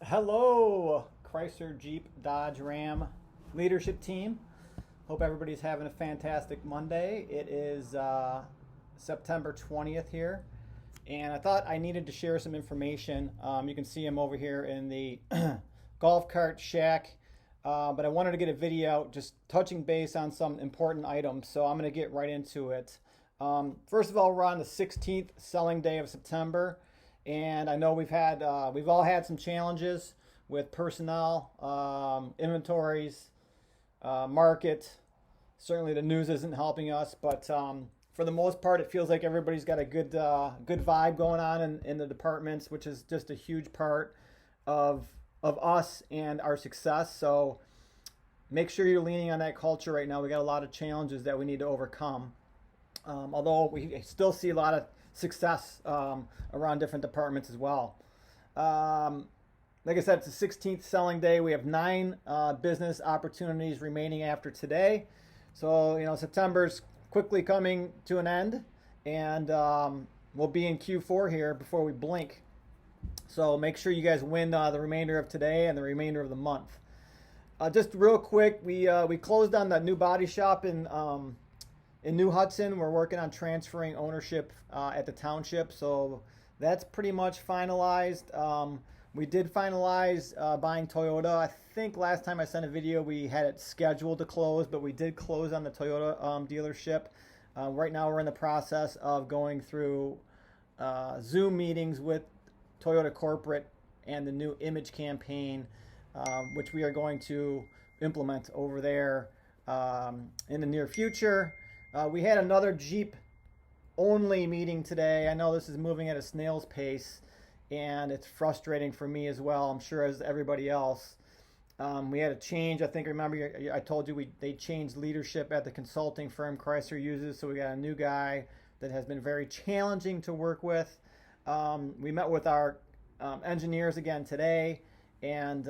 Hello, Chrysler, Jeep, Dodge, Ram leadership team. Hope everybody's having a fantastic Monday. It is September 20th here, and I thought I needed to share some information. You can see I'm over here in the golf cart shack, but I wanted to get a video out just touching base on some important items, so I'm going to get right into it. First of all, we're on the 16th selling day of September. And I know we've all had some challenges with personnel, inventories, market. Certainly, the news isn't helping us, but for the most part, it feels like everybody's got a good vibe going on in the departments, which is just a huge part of us and our success. So make sure you're leaning on that culture right now. We got a lot of challenges that we need to overcome. Although we still see a lot of success around different departments as well. Like I said, it's the 16th selling day. We have 9 business opportunities remaining after today. So, September's quickly coming to an end, and we'll be in Q4 here before we blink. So make sure you guys win the remainder of today and the remainder of the month. Just real quick, we closed on the new body shop in New Hudson. We're working on transferring ownership at the township, so that's pretty much finalized. We did finalize buying Toyota. I think last time I sent a video, we had it scheduled to close, but we did close on the Toyota dealership. Right now, we're in the process of going through Zoom meetings with Toyota Corporate and the new image campaign, which we are going to implement over there in the near future. We had another Jeep only meeting today. I know this is moving at a snail's pace, and it's frustrating for me as well, I'm sure, as everybody else. We had a change. I think, remember, I told you they changed leadership at the consulting firm Chrysler uses, so we got a new guy that has been very challenging to work with. We met with our engineers again today, and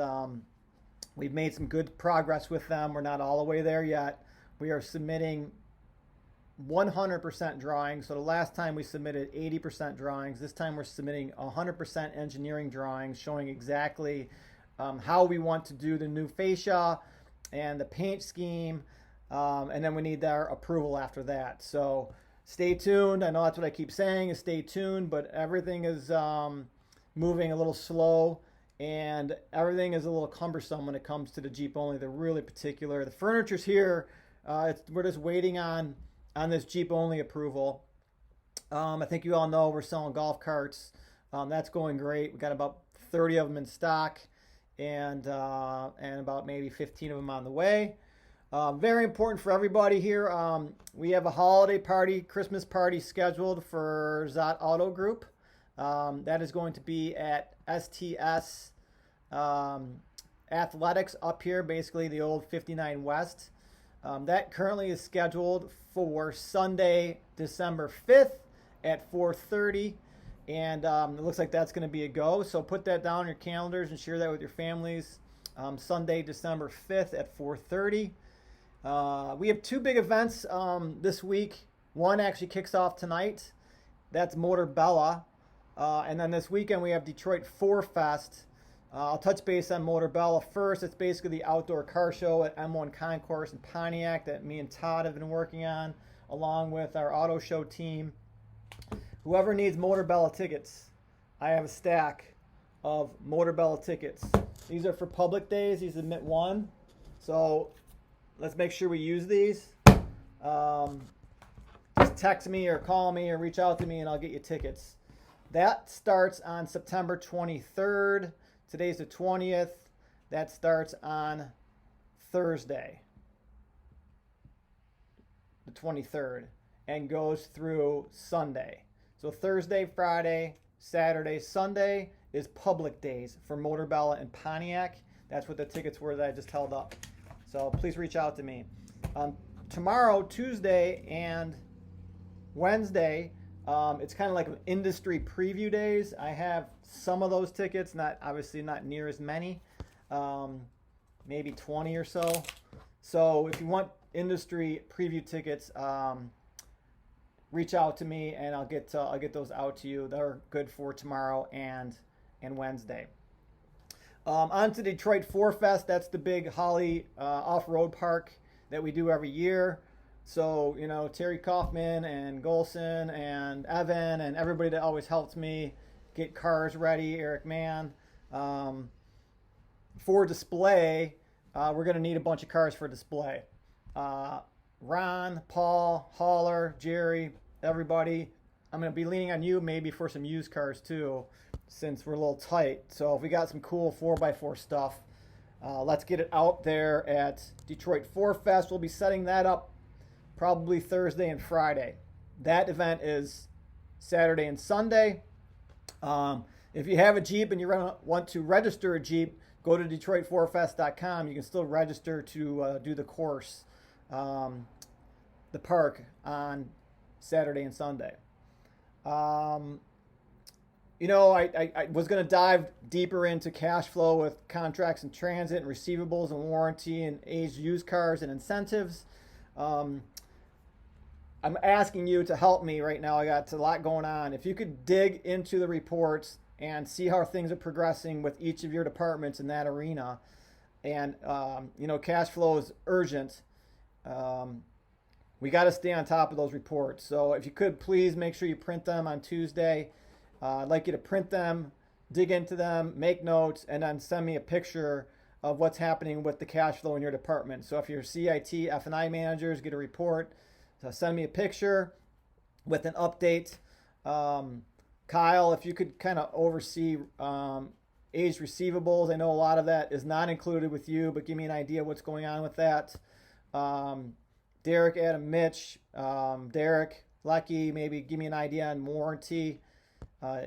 we've made some good progress with them. We're not all the way there yet. We are submitting 100% drawings. So the last time we submitted 80% drawings. This time we're submitting 100% engineering drawings showing exactly how we want to do the new fascia and the paint scheme. And then we need their approval after that. So stay tuned. I know that's what I keep saying is stay tuned, but everything is moving a little slow and everything is a little cumbersome when it comes to the Jeep only. They're really particular. The furniture's here. We're just waiting on this Jeep only approval. I think you all know we're selling golf carts. That's going great. We got about 30 of them in stock, and about maybe 15 of them on the way. Very important for everybody here. We have a holiday party, Christmas party scheduled for Zott Auto Group. That is going to be at STS Athletics up here, basically the old 59 West. That currently is scheduled for Sunday, December 5th at 4:30, and it looks like that's going to be a go. So put that down in your calendars and share that with your families. Sunday, December 5th at 4:30. We have 2 big events this week. One actually kicks off tonight. That's Motor Bella. And then this weekend we have Detroit 4Fest. I'll touch base on Motor Bella first. It's basically the outdoor car show at M1 Concourse in Pontiac that me and Todd have been working on, along with our auto show team. Whoever needs Motor Bella tickets, I have a stack of Motor Bella tickets. These are for public days. These admit 1. So let's make sure we use these. Just text me or call me or reach out to me and I'll get you tickets. That starts on September 23rd. Today's the 20th. That starts on Thursday, the 23rd, and goes through Sunday. So Thursday, Friday, Saturday, Sunday is public days for Motor Bella in Pontiac. That's what the tickets were that I just held up. So please reach out to me. Tomorrow, Tuesday, and Wednesday, it's kind of like an industry preview days. I have some of those tickets, obviously not near as many, maybe 20 or so. So if you want industry preview tickets, reach out to me and I'll get those out to you. They're good for tomorrow and Wednesday. On to Detroit 4 Fest. That's the big Holly off-road park that we do every year. So, Terry Kaufman and Golson and Evan and everybody that always helps me get cars ready, Eric Mann. For display, we're going to need a bunch of cars for display. Ron, Paul, Haller, Jerry, everybody. I'm going to be leaning on you maybe for some used cars too, since we're a little tight. So if we got some cool 4x4 stuff, let's get it out there at Detroit 4 Fest. We'll be setting that up probably Thursday and Friday. That event is Saturday and Sunday. If you have a Jeep and you want to register a Jeep, go to Detroit4Fest.com. You can still register to do the course, the park on Saturday and Sunday. I was going to dive deeper into cash flow with contracts in transit and receivables and warranty and aged used cars and incentives. I'm asking you to help me right now. I got a lot going on. If you could dig into the reports and see how things are progressing with each of your departments in that arena. And, cash flow is urgent. We got to stay on top of those reports. So if you could, please make sure you print them on Tuesday. I'd like you to print them, dig into them, make notes, and then send me a picture of what's happening with the cash flow in your department. So if you're CIT, F&I managers, get a report. So send me a picture with an update. Kyle, if you could kind of oversee aged receivables. I know a lot of that is not included with you, but give me an idea what's going on with that. Derek, Adam, Mitch, Derek, Lucky, maybe give me an idea on warranty.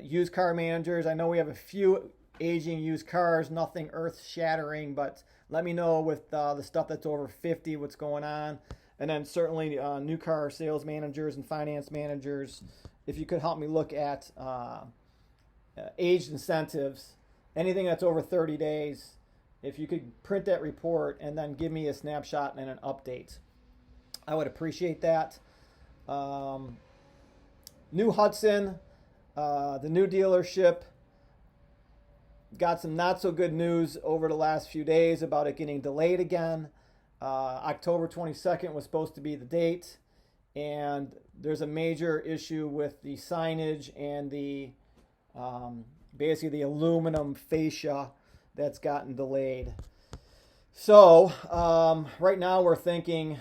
Used car managers, I know we have a few aging used cars, nothing earth-shattering, but let me know with the stuff that's over 50 what's going on. And then certainly new car sales managers and finance managers, if you could help me look at aged incentives, anything that's over 30 days, if you could print that report and then give me a snapshot and an update. I would appreciate that. New Hudson, the new dealership, got some not so good news over the last few days about it getting delayed again. October 22nd was supposed to be the date, and there's a major issue with the signage and the basically the aluminum fascia that's gotten delayed. So right now we're thinking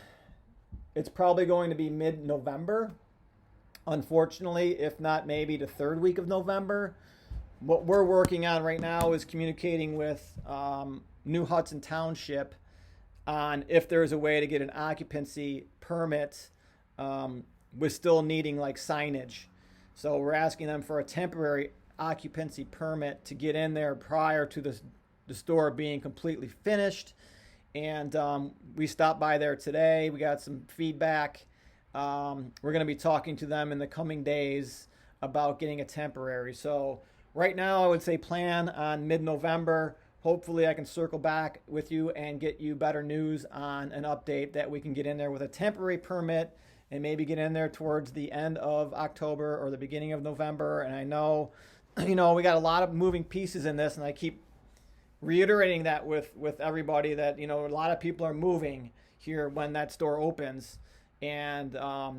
it's probably going to be mid-November, unfortunately, if not maybe the third week of November. What we're working on right now is communicating with New Hudson Township on if there's a way to get an occupancy permit with still needing like signage. So we're asking them for a temporary occupancy permit to get in there prior to the store being completely finished. And we stopped by there today. We got some feedback. We're going to be talking to them in the coming days about getting a temporary. So right now I would say plan on mid-November. Hopefully I can circle back with you and get you better news on an update that we can get in there with a temporary permit and maybe get in there towards the end of October or the beginning of November. And I know, we got a lot of moving pieces in this, and I keep reiterating that with everybody that, a lot of people are moving here when that store opens, and a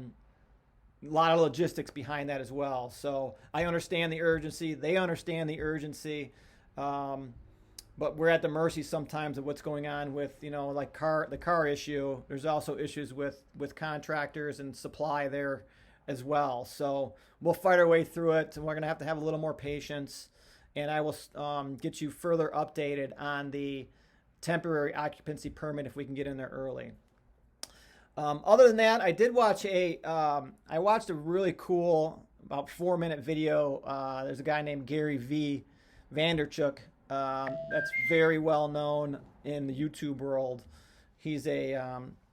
lot of logistics behind that as well. So I understand the urgency. They understand the urgency. But we're at the mercy sometimes of what's going on with, like the car issue. There's also issues with contractors and supply there as well. So we'll fight our way through it, and we're going to have a little more patience. And I will get you further updated on the temporary occupancy permit if we can get in there early. Other than that, I did watch I watched a really cool about 4-minute video. There's a guy named Gary V. Vanderchuk. That's very well known in the YouTube world. He's a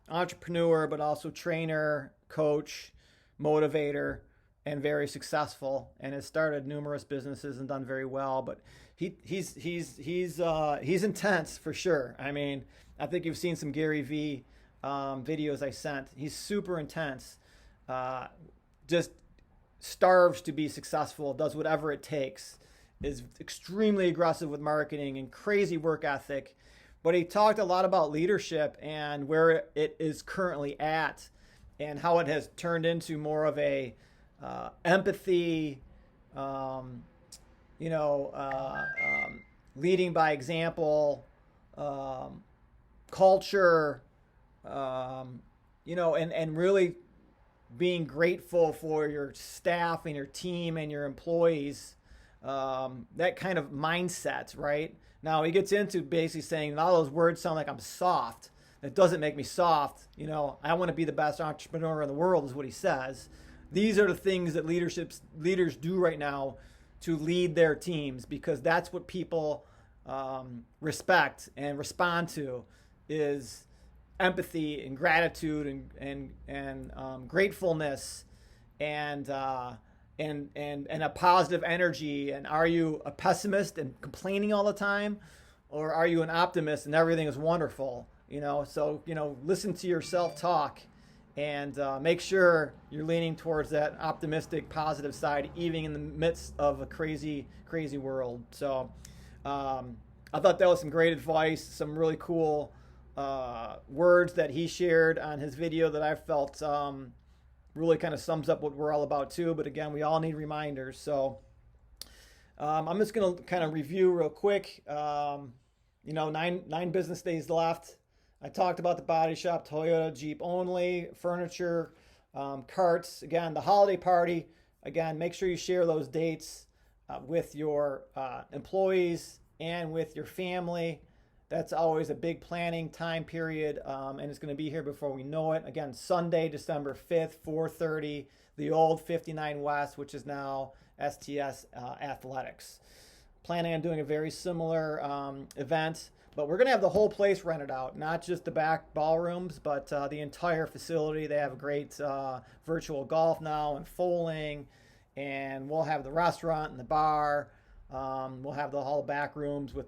entrepreneur, but also trainer, coach, motivator, and very successful, and has started numerous businesses and done very well. But he's intense for sure. I mean, I think you've seen some Gary V videos I sent. He's super intense. Just starves to be successful. Does whatever it takes. is extremely aggressive with marketing and crazy work ethic. But he talked a lot about leadership and where it is currently at, and how it has turned into more of a empathy, um, leading by example, um, culture, and really being grateful for your staff and your team and your employees, that kind of mindset, right? Now he gets into basically saying all those words sound like I'm soft. It doesn't make me soft. I want to be the best entrepreneur in the world is what he says. These are the things that leaders do right now to lead their teams, because that's what people respect and respond to, is empathy and gratitude and gratefulness and a positive energy. And are you a pessimist and complaining all the time, or are you an optimist and everything is wonderful? So listen to your self-talk and make sure you're leaning towards that optimistic, positive side, even in the midst of a crazy world. So I thought that was some great advice, some really cool words that he shared on his video that I felt really kind of sums up what we're all about too. But again, we all need reminders. So I'm just going to kind of review real quick. 9 business days left. I talked about the body shop, Toyota, Jeep only, furniture, carts. Again, the holiday party. Again, make sure you share those dates with your employees and with your family. That's always a big planning time period, and it's going to be here before we know it. Again, Sunday, December 5th, 4:30, the old 59 West, which is now STS Athletics. Planning on doing a very similar event, but we're going to have the whole place rented out, not just the back ballrooms, but the entire facility. They have a great virtual golf now and bowling, and we'll have the restaurant and the bar. We'll have all the back rooms with,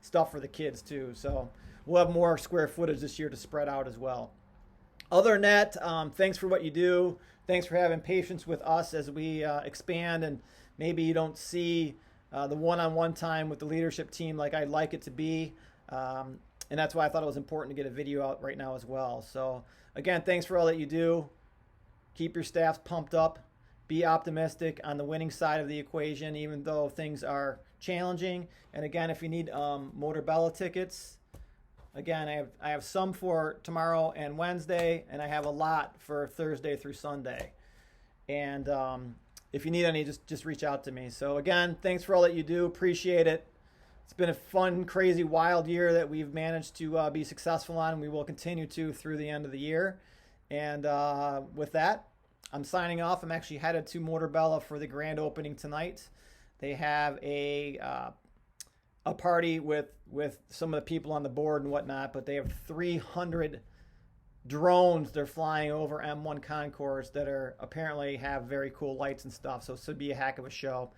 stuff for the kids too. So we'll have more square footage this year to spread out as well. Other than that, thanks for what you do. Thanks for having patience with us as we expand, and maybe you don't see the one-on-one time with the leadership team like I'd like it to be. And that's why I thought it was important to get a video out right now as well. So again, thanks for all that you do. Keep your staffs pumped up. Be optimistic on the winning side of the equation, even though things are challenging. And again, if you need Motorbella tickets, again, I have some for tomorrow and Wednesday, and I have a lot for Thursday through Sunday. And if you need any, just reach out to me. So again, thanks for all that you do. Appreciate it. It's been a fun, crazy, wild year that we've managed to be successful on, and we will continue to through the end of the year. And with that, I'm signing off. I'm actually headed to Motorbella for the grand opening tonight. They have a party with some of the people on the board and whatnot, but they have 300 drones they're flying over M1 Concourse that are apparently have very cool lights and stuff. So it should be a heck of a show.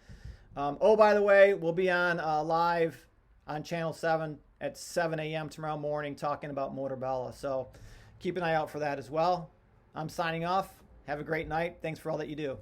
By the way, we'll be on live on Channel 7 at 7 a.m. tomorrow morning talking about Motorbella. So keep an eye out for that as well. I'm signing off. Have a great night. Thanks for all that you do.